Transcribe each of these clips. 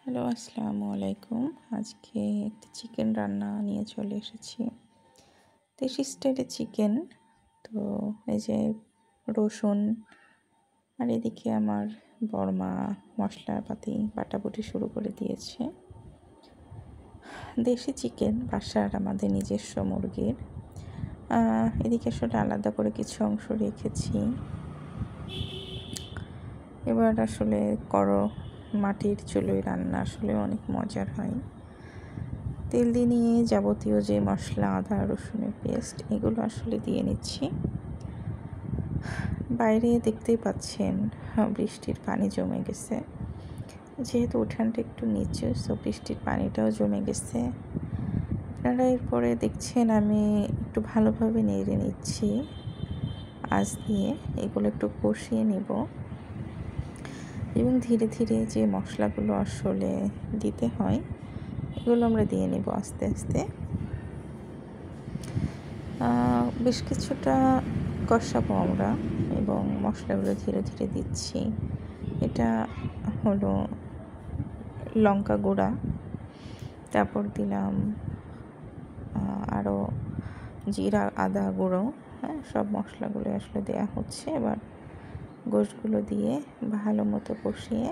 Hello, আসসালামু আলাইকুম। আজকে একটা চিকেন রান্না নিয়ে চলে এসেছি। দেশি স্টাইলের চিকেন। তো এই যে রসুন, আর এদিকে আমার বড়মা মশলাপাতি বাটাবুটি শুরু করে দিয়েছে। দেশি চিকেন, বাসার আমাদের নিজস্ব মুরগির। এদিকে আসলে আলাদা করে কিছু অংশ রেখেছি। এবার আসলে মাটির চুলোয় রান্না আসলে অনেক মজার হয়। তেল দিয়ে নিয়ে যাবতীয় যে মশলা, আদা রসুনের পেস্ট, এগুলো আসলে দিয়ে নিচ্ছি। বাইরে দেখতেই পাচ্ছেন বৃষ্টির পানি জমে গেছে। যেহেতু উঠানটা একটু নিচু, সো বৃষ্টির পানিটাও জমে গেছে। আপনারা এরপরে দেখছেন আমি একটু ভালোভাবে নেড়ে নিচ্ছি আঁচ দিয়ে। এগুলো একটু কষিয়ে নেব এবং ধীরে ধীরে যে মশলাগুলো আসলে দিতে হয় এগুলো আমরা দিয়ে নেব আস্তে আস্তে। বেশ কিছুটা কষাবো আমরা এবং মশলাগুলো ধীরে ধীরে দিচ্ছি। এটা হলো লঙ্কা গুঁড়া, তারপর দিলাম আরও জিরা আদা গুঁড়ো। হ্যাঁ, সব মশলাগুলো আসলে দেয়া হচ্ছে। এবার গোশগুলো দিয়ে ভালো মতো কষিয়ে,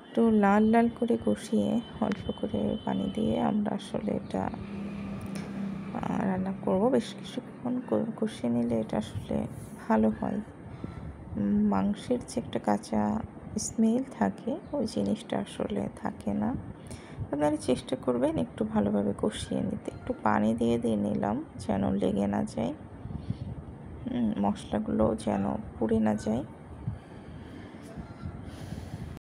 একটু লাল লাল করে কষিয়ে অল্প করে পানি দিয়ে আমরা আসলে এটা রান্না করব। বেশ কিছুক্ষণ কষিয়ে নিলে এটা আসলে ভালো হয়। মাংসের যে একটা কাঁচা স্মেল থাকে, ওই জিনিসটা আসলে থাকে না। আপনারা চেষ্টা করবেন একটু ভালোভাবে কষিয়ে নিতে। একটু পানি দিয়ে নিলাম যেন লেগে না যায়, মশলাগুলো যেন পুড়ে না যায়।